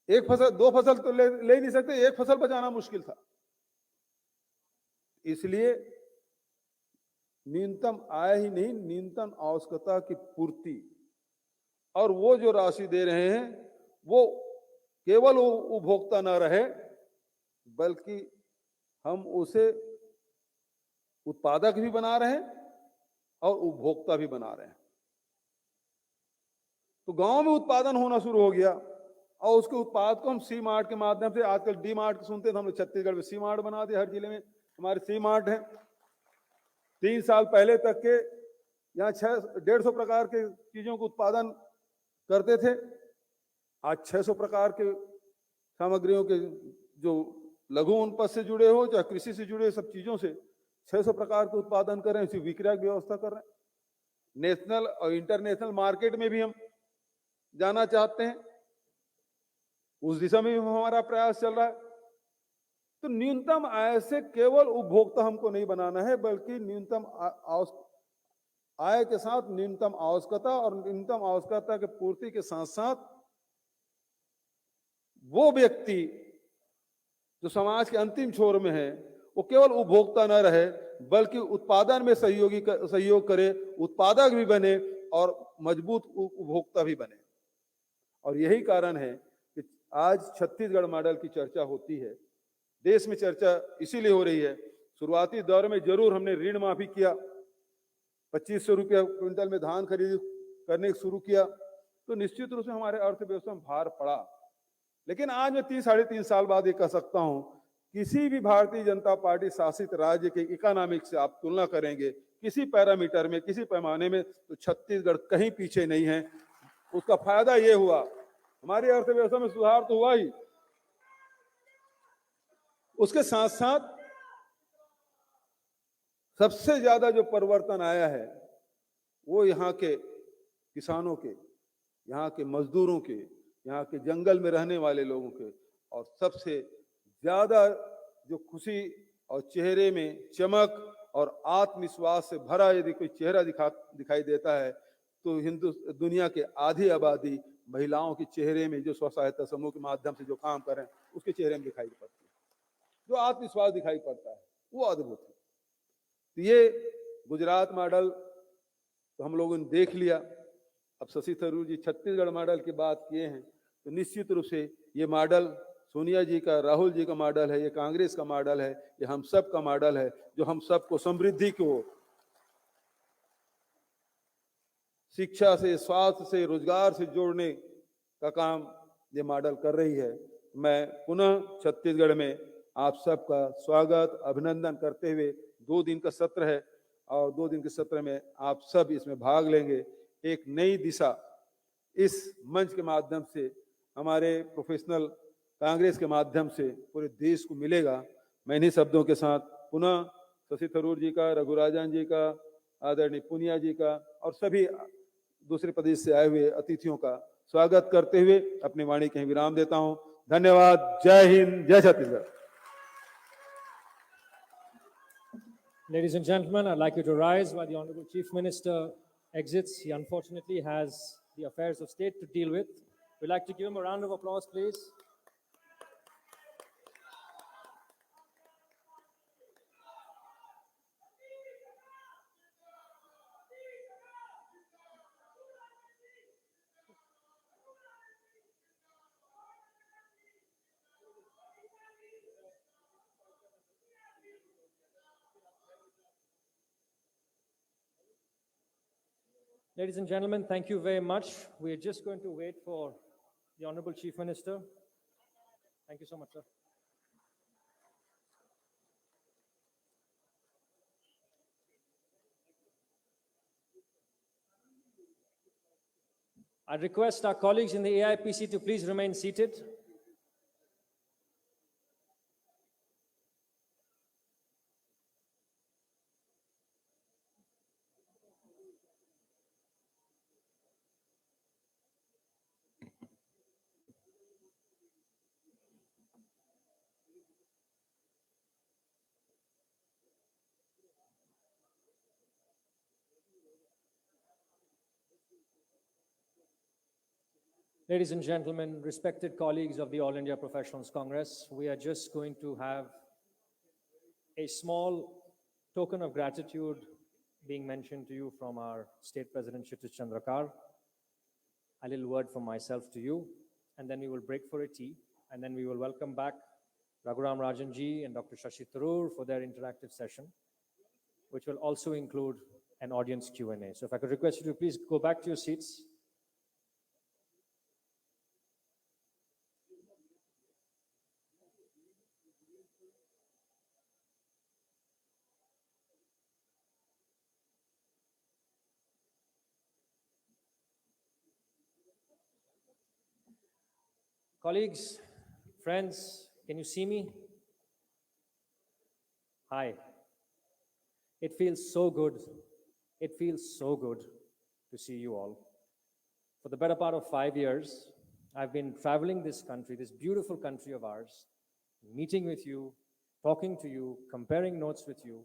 एक फसल, दो फसल तो ले ही नहीं सकते, एक फसल बचाना मुश्किल था। इसलिए न्यूनतम आय ही नहीं, न्यूनतम आवश्यकता की पूर्ति, और वो जो राशि दे रहे हैं वो केवल उपभोक्ता ना रहे, बल्कि हम उसे उत्पादक भी बना रहे हैं और उपभोक्ता भी बना रहे हैं। तो गांव में उत्पादन होना शुरू हो गया और उसके उत्पाद को हम सी मार्ट के माध्यम से, आजकल डी मार्ट सुनते थे, हमने छत्तीसगढ़ में सी मार्ट बना दिया। हर जिले में हमारे सी मार्ट है। 3 साल पहले तक के यहाँ 150 प्रकार के चीजों को उत्पादन करते थे। आज 600 प्रकार के सामग्रियों के, जो लघु वनोपज से जुड़े हो चाहे कृषि से जुड़े सब चीजों से 600 प्रकार के उत्पादन कर रहे हैं, इसी विक्रय की व्यवस्था कर रहे हैं। नेशनल और इंटरनेशनल मार्केट में भी हम जाना चाहते हैं, उस दिशा में भी हमारा प्रयास चल रहा है। तो न्यूनतम आय से केवल उपभोक्ता हमको नहीं बनाना है, बल्कि न्यूनतम आय के साथ न्यूनतम आवश्यकता, और न्यूनतम आवश्यकता के पूर्ति के साथ साथ वो व्यक्ति जो समाज के अंतिम छोर में है वो केवल उपभोक्ता न रहे, बल्कि उत्पादन में सहयोग करे, उत्पादक भी बने और मजबूत उपभोक्ता भी बने। और यही कारण है कि आज छत्तीसगढ़ मॉडल की चर्चा होती है। देश में चर्चा इसीलिए हो रही है। शुरुआती दौर में जरूर हमने ऋण माफी किया, 2500 रुपया क्विंटल में धान खरीद करने शुरू किया, तो निश्चित रूप से हमारे अर्थव्यवस्था में भार पड़ा। लेकिन आज मैं 3-3.5 साल बाद ये कह सकता हूं, किसी भी भारतीय जनता पार्टी शासित राज्य के इकोनॉमिक से आप तुलना करेंगे, किसी पैरामीटर में, किसी पैमाने में, तो छत्तीसगढ़ कहीं पीछे नहीं है। उसका फायदा ये हुआ, हमारी अर्थव्यवस्था में सुधार तो हुआ ही, उसके साथ साथ सबसे ज्यादा जो परिवर्तन आया है वो यहाँ के किसानों के, यहाँ के मजदूरों के, यहाँ के जंगल में रहने वाले लोगों के, और सबसे ज्यादा जो खुशी और चेहरे में चमक और आत्मविश्वास से भरा यदि कोई चेहरा दिखाई देता है तो दुनिया के आधी आबादी महिलाओं के चेहरे में, जो स्व सहायता समूह के माध्यम से जो काम कर रहे हैं उसके चेहरे में दिखाई पड़ती है। जो आत्मविश्वास दिखाई पड़ता है वो अद्भुत है। तो ये गुजरात मॉडल तो हम लोगों ने देख लिया। अब शशि थरूर जी छत्तीसगढ़ मॉडल की बात किए हैं, तो निश्चित रूप से ये मॉडल सोनिया जी का, राहुल जी का मॉडल है, ये कांग्रेस का मॉडल है, ये हम सब का मॉडल है, जो हम सबको समृद्धि को, शिक्षा से, स्वास्थ्य से, रोजगार से जोड़ने का काम ये मॉडल कर रही है। मैं पुनः छत्तीसगढ़ में आप सबका स्वागत, अभिनंदन करते हुए, 2 दिन का सत्र है और 2 दिन के सत्र में आप सब इसमें भाग लेंगे। एक नई दिशा इस मंच के माध्यम से, हमारे प्रोफेशनल कांग्रेस के माध्यम से पूरे देश को मिलेगा। मैं इन्हीं शब्दों के साथ पुनः शशि थरूर जी का, रघुराजन जी का, आदरणीय पुनिया जी का और सभी दूसरे प्रदेश से आए हुए अतिथियों का स्वागत करते हुए अपनी वाणी कहीं विराम देता हूं। धन्यवाद। जय हिंद, जय Chhattisgarh. Ladies and gentlemen, I'd like you to rise while the Honorable Chief Minister exits. He unfortunately has the affairs of state to deal with. We'd like to give him a round of applause, please. Ladies and gentlemen, thank you very much. We are just going to wait for the Honorable Chief Minister. Thank you so much, sir. I request our colleagues in the AIPC to please remain seated. Ladies and gentlemen, respected colleagues of the All India Professionals Congress, we are just going to have a small token of gratitude being mentioned to you from our State President Kshitij Chandrakar. A little word from myself to you, and then we will break for a tea, and then we will welcome back Raghuram Rajanji and Dr. Shashi Tharoor for their interactive session, which will also include an audience Q&A. So if I could request you to please go back to your seats. Colleagues, friends, can you see me? Hi. It feels so good. It feels so good to see you all. For the better part of 5 years, I've been traveling this country, this beautiful country of ours, meeting with you, talking to you, comparing notes with you,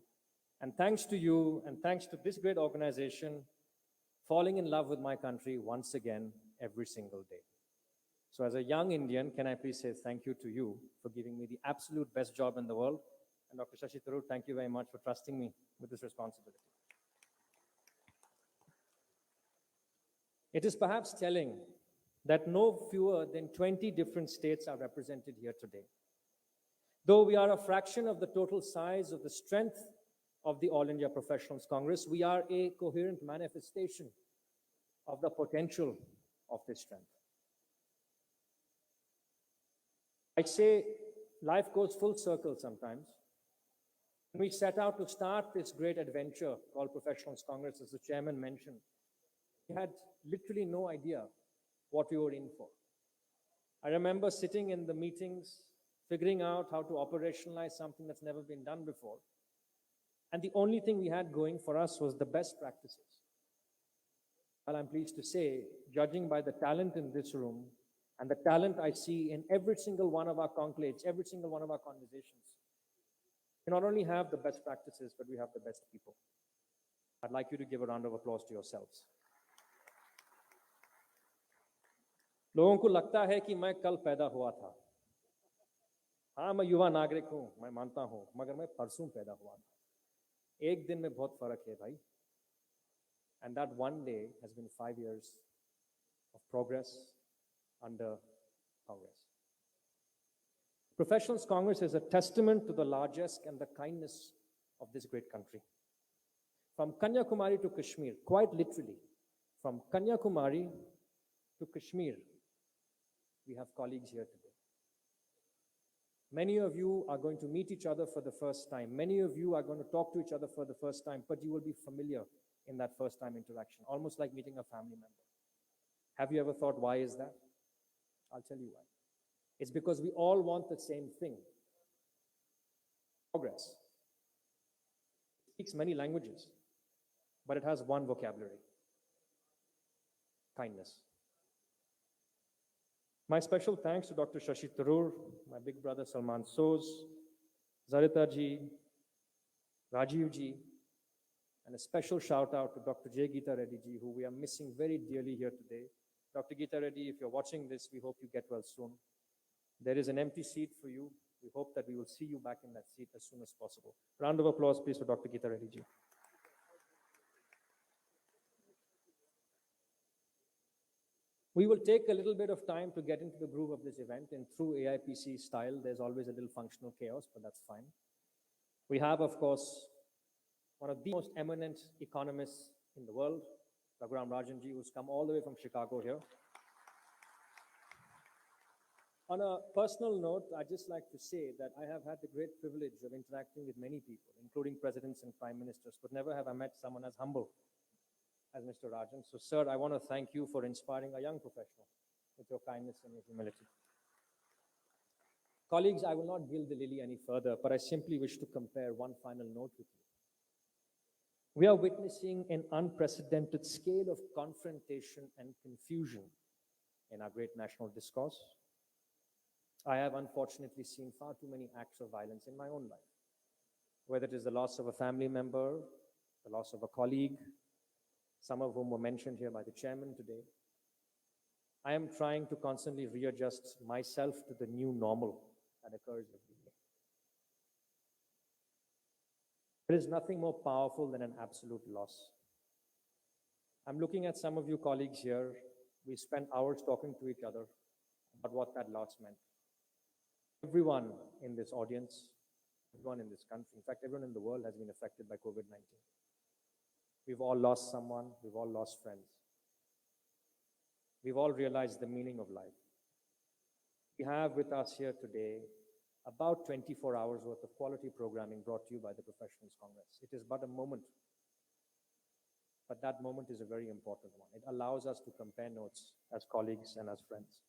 and thanks to you and thanks to this great organization, falling in love with my country once again every single day. So as a young Indian, can I please say thank you to you for giving me the absolute best job in the world. And Dr. Shashi Tharoor, thank you very much for trusting me with this responsibility. It is perhaps telling that no fewer than 20 different states are represented here today. Though we are a fraction of the total size of the strength of the All India Professionals Congress, we are a coherent manifestation of the potential of this strength. I say life goes full circle sometimes. When we set out to start this great adventure called Professionals Congress, as the chairman mentioned, we had literally no idea what we were in for. I remember sitting in the meetings, figuring out how to operationalize something that's never been done before. And the only thing we had going for us was the best practices. Well, I'm pleased to say, judging by the talent in this room, and the talent I see in every single one of our conclaves, every single one of our conversations, we not only have the best practices, but we have the best people. I'd like you to give a round of applause to yourselves. लोगों को लगता है कि मैं कल पैदा हुआ था. हाँ, मैं युवा नागरिक हूँ, मैं मानता हूँ, मगर मैं परसों पैदा हुआ था. एक दिन में बहुत फर्क है भाई. And that one day has been 5 years of progress under Congress. Professionals Congress is a testament to the largesse and the kindness of this great country. From Kanyakumari to Kashmir, quite literally, from Kanyakumari to Kashmir, we have colleagues here today. Many of you are going to meet each other for the first time. Many of you are going to talk to each other for the first time, but you will be familiar in that first time interaction, almost like meeting a family member. Have you ever thought, why is that? I'll tell you why. It's because we all want the same thing. Progress. It speaks many languages, but it has one vocabulary. Kindness. My special thanks to Dr. Shashi Tharoor, my big brother Salman Soz, Zarita ji, Rajiv ji, and a special shout out to Dr. J. Geeta Reddy ji, who we are missing very dearly here today. Dr. Geeta Reddy, if you're watching this, we hope you get well soon. There is an empty seat for you. We hope that we will see you back in that seat as soon as possible. Round of applause, please, for Dr. Geeta Reddy ji. We will take a little bit of time to get into the groove of this event, and through AIPC style, there's always a little functional chaos, but that's fine. We have, of course, one of the most eminent economists in the world, Raghuram Rajanji, who's come all the way from Chicago here. On a personal note, I'd just like to say that I have had the great privilege of interacting with many people, including presidents and prime ministers, but never have I met someone as humble as Mr. Rajan. So, sir, I want to thank you for inspiring a young professional with your kindness and your humility. Colleagues, I will not gild the lily any further, but I simply wish to compare one final note with you. We are witnessing an unprecedented scale of confrontation and confusion in our great national discourse. I have unfortunately seen far too many acts of violence in my own life, whether it is the loss of a family member, the loss of a colleague, some of whom were mentioned here by the chairman today. I am trying to constantly readjust myself to the new normal that occurs every day. There is nothing more powerful than an absolute loss. I'm looking at some of you colleagues here. We spent hours talking to each other about what that loss meant. Everyone in this audience, everyone in this country, in fact, everyone in the world has been affected by COVID-19. We've all lost someone, we've all lost friends. We've all realized the meaning of life. We have with us here today about 24 hours worth of quality programming brought to you by the Professionals Congress. It is but a moment, but that moment is a very important one. It allows us to compare notes as colleagues and as friends.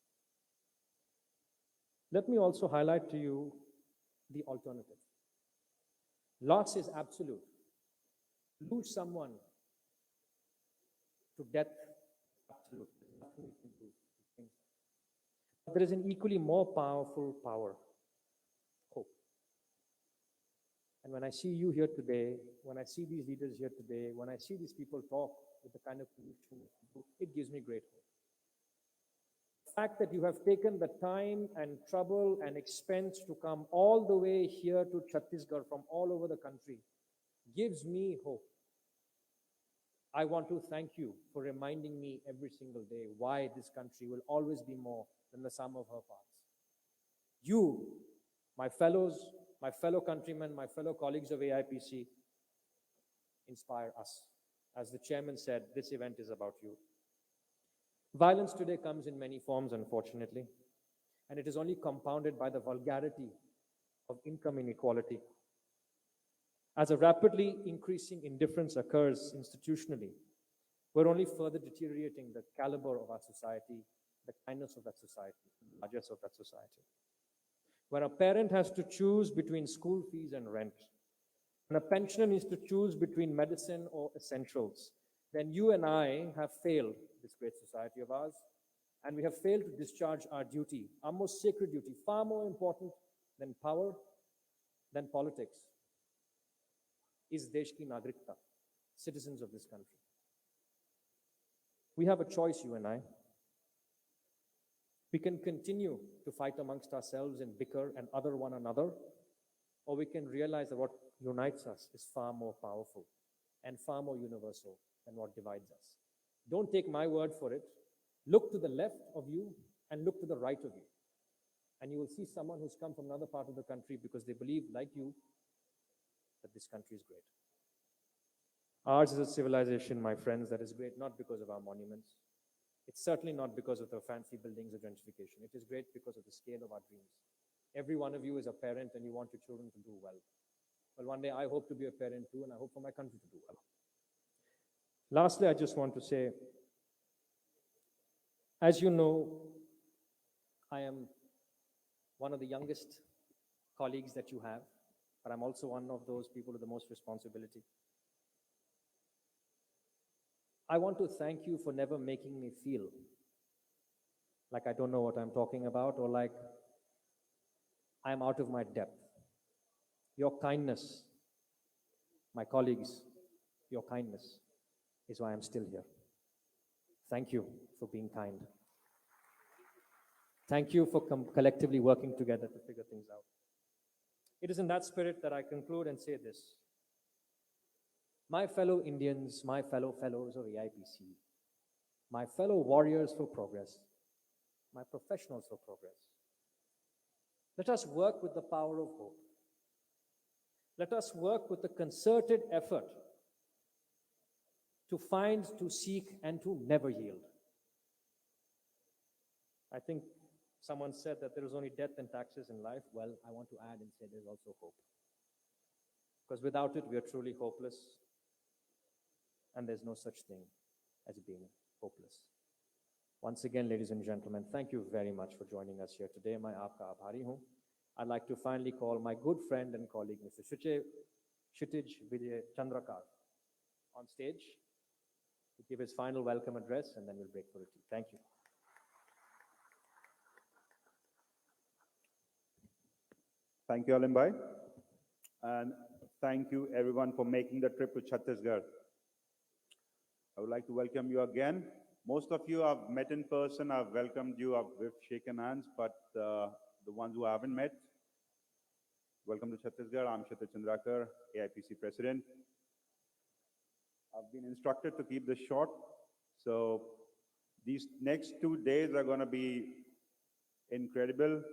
Let me also highlight to you the alternative. Loss is absolute. Lose someone to death, absolute. But there is an equally more powerful power, hope. And when I see you here today, when I see these leaders here today, when I see these people talk with the kind of conviction, it gives me great hope. The fact that you have taken the time and trouble and expense to come all the way here to Chhattisgarh from all over the country gives me hope. I want to thank you for reminding me every single day why this country will always be more than the sum of her parts. You, my fellows, my fellow countrymen, my fellow colleagues of AIPC, inspire us. As the chairman said, this event is about you. Violence today comes in many forms, unfortunately, and it is only compounded by the vulgarity of income inequality. As a rapidly increasing indifference occurs institutionally, we're only further deteriorating the caliber of our society, the kindness of that society, the largesse of that society. When a parent has to choose between school fees and rent, when a pensioner needs to choose between medicine or essentials, then you and I have failed this great society of ours, and we have failed to discharge our duty, our most sacred duty, far more important than power, than politics, is Desh ki Nagrikta, citizens of this country. We have a choice, you and I. We can continue to fight amongst ourselves and bicker and other one another, or we can realize that what unites us is far more powerful and far more universal than what divides us. Don't take my word for it. Look to the left of you and look to the right of you. And you will see someone who's come from another part of the country because they believe, like you, that this country is great. Ours is a civilization, my friends, that is great not because of our monuments. It's certainly not because of the fancy buildings or gentrification. It is great because of the scale of our dreams. Every one of you is a parent and you want your children to do well. Well, one day I hope to be a parent too, and I hope for my country to do well. Lastly, I just want to say, as you know, I am one of the youngest colleagues that you have, but I'm also one of those people with the most responsibility. I want to thank you for never making me feel like I don't know what I'm talking about or like I'm out of my depth. Your kindness, my colleagues, your kindness is why I'm still here. Thank you for being kind. Thank you for collectively working together to figure things out. It is in that spirit that I conclude and say this. My fellow Indians, my fellow fellows of AIPC, my fellow warriors for progress, my professionals for progress, let us work with the power of hope. Let us work with a concerted effort to find, to seek, and to never yield. I think someone said that there is only death and taxes in life. Well, I want to add and say there's also hope. Because without it, we are truly hopeless. And there's no such thing as being hopeless. Once again, ladies and gentlemen, thank you very much for joining us here today. मैं आपका आभारी हूँ. I'd like to finally call my good friend and colleague, Mr. Kshitij Vijay Chandrakar, on stage to give his final welcome address, and then we'll break for a tea. Thank you. Thank you, Alim Bhai. And thank you, everyone, for making the trip to Chhattisgarh. I would like to welcome you again, Most of you I've met in person, I've welcomed you, we've shaken hands, but the ones who I haven't met, welcome to Chhattisgarh. I'm Kshatriya Chandrakar, AIPC President. I've been instructed to keep this short, so these next 2 days are going to be incredible,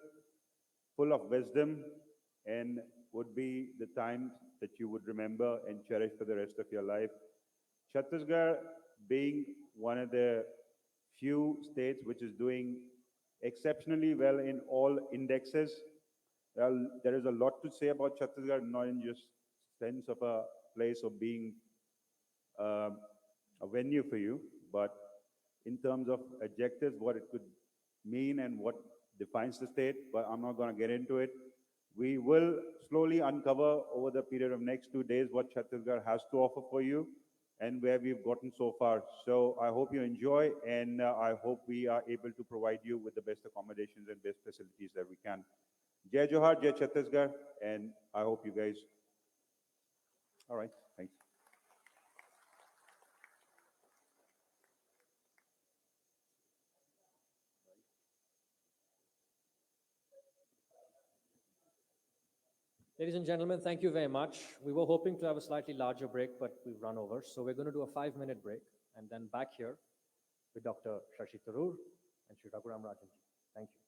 full of wisdom, and would be the times that you would remember and cherish for the rest of your life. Chhattisgarh being one of the few states which is doing exceptionally well in all indexes. There is a lot to say about Chhattisgarh, not in just sense of a place of being a venue for you, but in terms of adjectives, what it could mean and what defines the state, but I'm not going to get into it. We will slowly uncover over the period of next 2 days what Chhattisgarh has to offer for you and where we've gotten so far. So I hope you enjoy, and I hope we are able to provide you with the best accommodations and best facilities that we can. Jai Johar, Jai Chhattisgarh, and I hope you guys. All right, thanks. Ladies and gentlemen, thank you very much. We were hoping to have a slightly larger break, but we've run over. So we're going to do a 5-minute break and then back here with Dr. Shashi Tharoor and Shri Raghuram Rajan. Thank you.